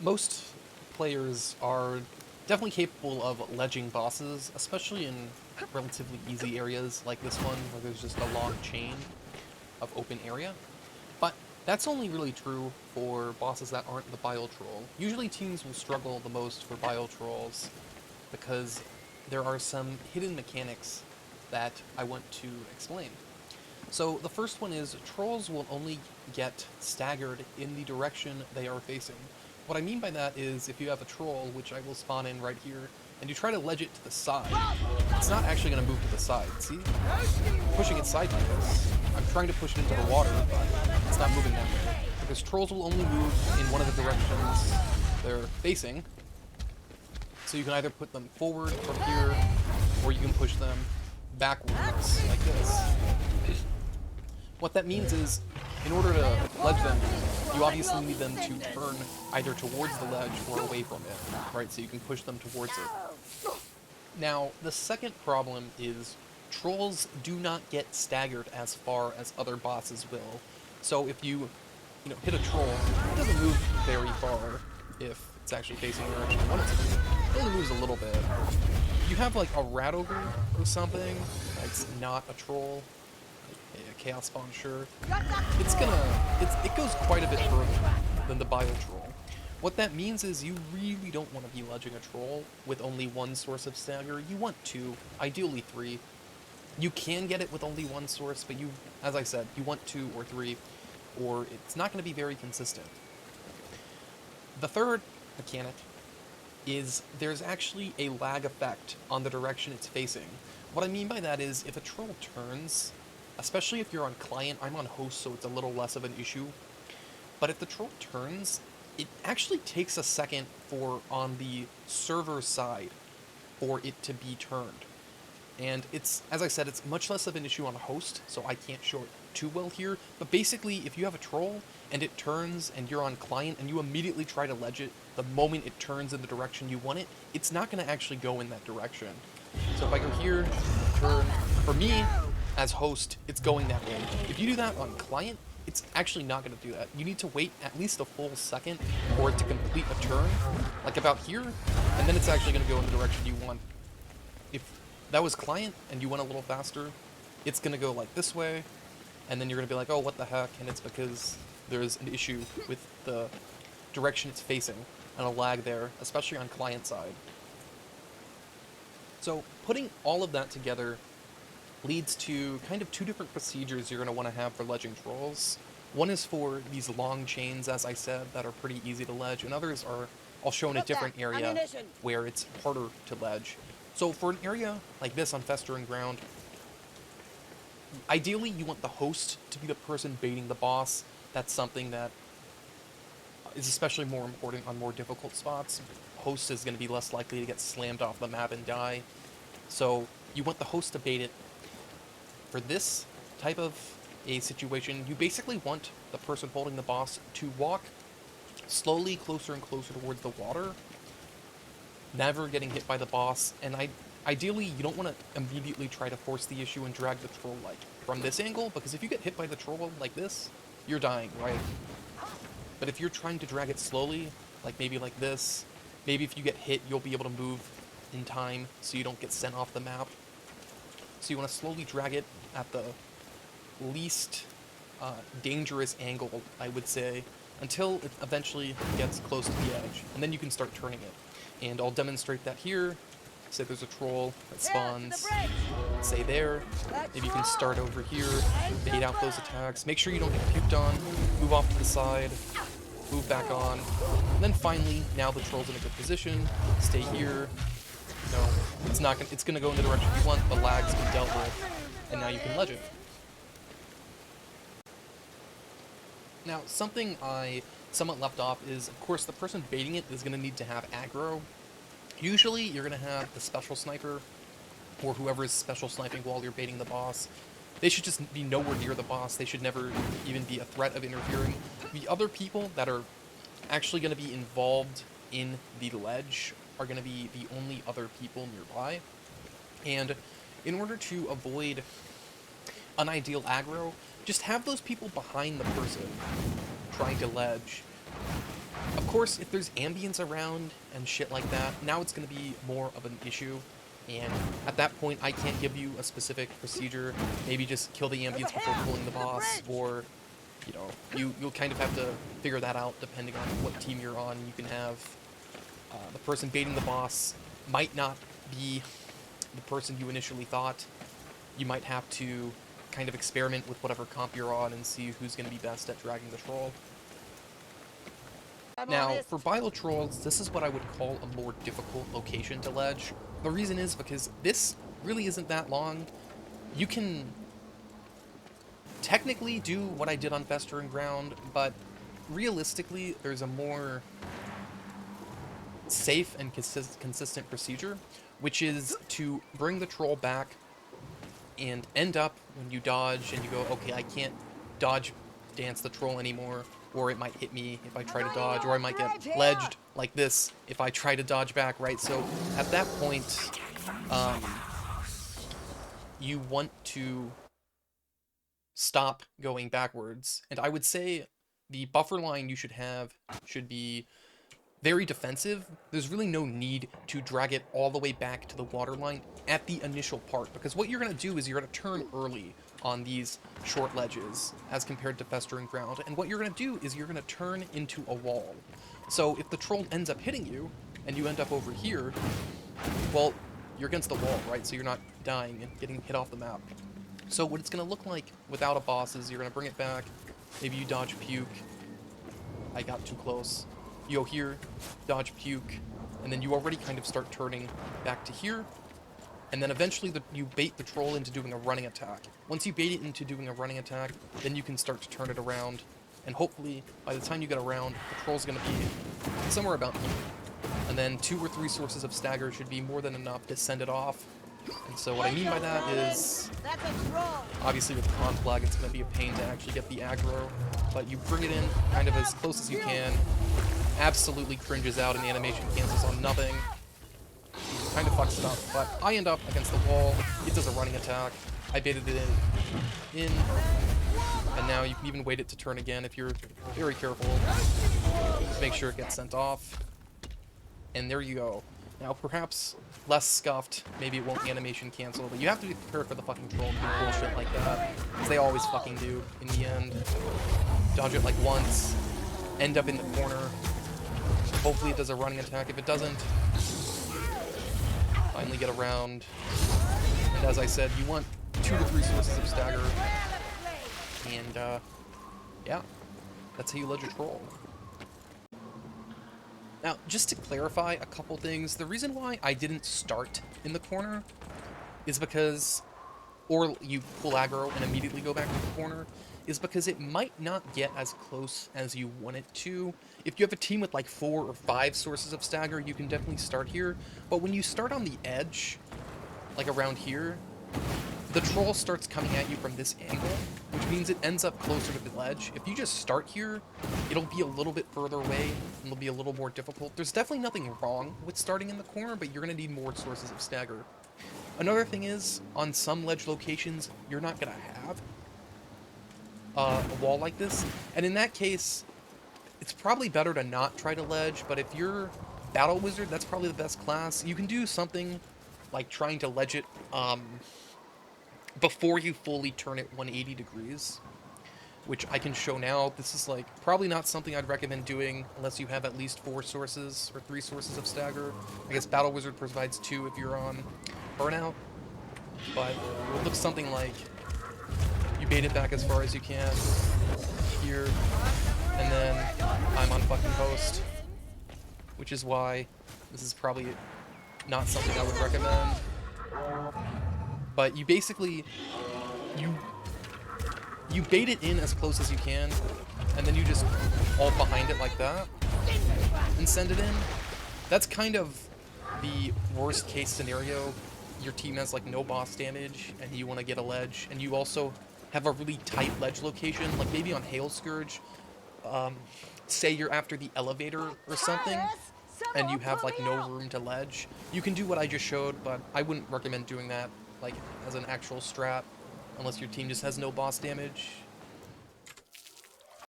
Most players are definitely capable of ledging bosses, especially in relatively easy areas like this one, where there's just a long chain of open area. But that's only really true for bosses that aren't the Bile Troll. Usually teams will struggle the most for Bile Trolls because there are some hidden mechanics that I want to explain. So the first one is trolls will only get staggered in the direction they are facing. What I mean by that is if you have a troll, which I will spawn in right here, and you try to ledge it to the side, it's not actually going to move to the side. See? Pushing it side like this. I'm trying to push it into the water, but it's not moving that way. Because trolls will only move in one of the directions they're facing. So you can either put them forward from here, or you can push them backwards, like this. What that means is, in order to ledge them, you obviously need them to turn either towards the ledge or away from it, right? So you can push them towards it. Now, the second problem is trolls do not get staggered as far as other bosses will. So if you hit a troll, it doesn't move very far if it's actually facing the direction you want it to be. It only moves a little bit. You have like a rat ogre or something that's not a troll, a chaos spawn, sure. It goes quite a bit further than the Bile Troll. What that means is you really don't want to be ledging a troll with only one source of stagger. You want two, ideally three. You can get it with only one source, but as I said, you want two or three, or it's not going to be very consistent. The third mechanic is there's actually a lag effect on the direction it's facing. What I mean by that is if a troll turns, especially if you're on client, I'm on host, so it's a little less of an issue, but if the troll turns, it actually takes a second for, on the server side, for it to be turned. And it's, as I said, it's much less of an issue on host, so I can't show it too well here, but basically, if you have a troll, and it turns, and you're on client, and you immediately try to ledge it, the moment it turns in the direction you want it, it's not going to actually go in that direction. So if I go here, turn, for me, as host, it's going that way. If you do that on client, it's actually not going to do that. You need to wait at least a full second for it to complete a turn, like about here, and then it's actually going to go in the direction you want. If that was client and you went a little faster, it's going to go like this way, and then you're going to be like, oh, what the heck, and it's because there's an issue with the direction it's facing, and a lag there, especially on client side. So putting all of that together leads to kind of two different procedures you're going to want to have for ledging trolls. One is for these long chains, as I said, that are pretty easy to ledge, and others are, I'll show in a different area where it's harder to ledge. So for an area like this on Festering Ground, ideally you want the host to be the person baiting the boss. That's something that is especially more important on more difficult spots. Host is going to be less likely to get slammed off the map and die. So you want the host to bait it. For this type of a situation, you basically want the person holding the boss to walk slowly closer and closer towards the water, never getting hit by the boss, and ideally you don't want to immediately try to force the issue and drag the troll like from this angle, because if you get hit by the troll like this, you're dying, right? But if you're trying to drag it slowly, like maybe like this, maybe if you get hit, you'll be able to move in time so you don't get sent off the map. So you want to slowly drag it at the least dangerous angle, I would say, until it eventually gets close to the edge, and then you can start turning it. And I'll demonstrate that here. Say there's a troll that spawns, say there. Maybe you can start over here, bait out those attacks. Make sure you don't get puked on, move off to the side, move back on. And then finally, now the troll's in a good position, stay here. No, it's gonna go in the direction you want, the lag's been dealt with, and now you can ledge it. Now, something I somewhat left off is, of course, the person baiting it is gonna need to have aggro. Usually, you're gonna have the special sniper, or whoever is special sniping while you're baiting the boss. They should just be nowhere near the boss. They should never even be a threat of interfering. The other people that are actually gonna be involved in the ledge are going to be the only other people nearby. And in order to avoid unideal aggro, just have those people behind the person trying to ledge. Of course, if there's ambience around and shit like that, now it's going to be more of an issue. And at that point, I can't give you a specific procedure. Maybe just kill the ambience before pulling the boss, or, you know, you'll kind of have to figure that out depending on what team you're on. You can have the person baiting the boss might not be the person you initially thought. You might have to kind of experiment with whatever comp you're on and see who's going to be best at dragging the troll. Now, for Bile trolls, this is what I would call a more difficult location to ledge. The reason is because this really isn't that long. You can technically do what I did on Festering Ground, but realistically, there's a more safe and consistent procedure, which is to bring the troll back and end up when you dodge and you go, okay, I can't dodge dance the troll anymore, or it might hit me if I try to dodge, or I might get ledged like this if I try to dodge back, right? So at that point, you want to stop going backwards. And I would say the buffer line you should have should be very defensive. There's really no need to drag it all the way back to the water line at the initial part, because what you're going to do is you're going to turn early on these short ledges as compared to Festering Ground, and what you're going to do is you're going to turn into a wall. So if the troll ends up hitting you, and you end up over here, well, you're against the wall, right? So you're not dying and getting hit off the map. So what it's going to look like without a boss is you're going to bring it back, maybe you dodge puke, I got too close, you go here, dodge puke, and then you already kind of start turning back to here, and then eventually you bait the troll into doing a running attack. Once you bait it into doing a running attack, then you can start to turn it around, and hopefully, by the time you get around, the troll's going to be somewhere about here. And then 2 or 3 sources of stagger should be more than enough to send it off. And so what I mean by that is, obviously with the con flag, it's going to be a pain to actually get the aggro, but you bring it in kind of as close as you can. Absolutely cringes out and the animation cancels on nothing. Kind of fucks it up, but I end up against the wall. It does a running attack. I baited it in, and now you can even wait it to turn again if you're very careful. Just make sure it gets sent off. And there you go. Now, perhaps less scuffed, maybe it won't animation cancel, but you have to be prepared for the fucking troll to do bullshit like that, because they always fucking do in the end. Dodge it like once, end up in the corner. Hopefully it does a running attack. If it doesn't, finally get around. And as I said, you want 2 to 3 sources of stagger. And, yeah, that's how you ledge a troll. Now, just to clarify a couple things, the reason why I didn't start in the corner is because, or you pull aggro and immediately go back to the corner, is because it might not get as close as you want it to. If you have a team with like 4 or 5 sources of stagger, you can definitely start here, but when you start on the edge, like around here, the troll starts coming at you from this angle, which means it ends up closer to the ledge. If you just start here, it'll be a little bit further away, and it'll be a little more difficult. There's definitely nothing wrong with starting in the corner, but you're going to need more sources of stagger. Another thing is, on some ledge locations, you're not going to have a wall like this, and in that case, it's probably better to not try to ledge, but if you're Battle Wizard, that's probably the best class. You can do something like trying to ledge it, before you fully turn it 180 degrees, which I can show now. This is like probably not something I'd recommend doing unless you have at least 4 sources or 3 sources of stagger. I guess Battle Wizard provides 2 if you're on Burnout, but it looks something like you bait it back as far as you can here, and then I'm on fucking post, which is why this is probably not something I would recommend. But you basically, you bait it in as close as you can, and then you just ult behind it like that, and send it in. That's kind of the worst case scenario. Your team has like no boss damage, and you want to get a ledge, and you also have a really tight ledge location, like maybe on halescourge, say you're after the elevator or something, and you have like no room to ledge. You can do what I just showed, but I wouldn't recommend doing that like as an actual strat, unless your team just has no boss damage.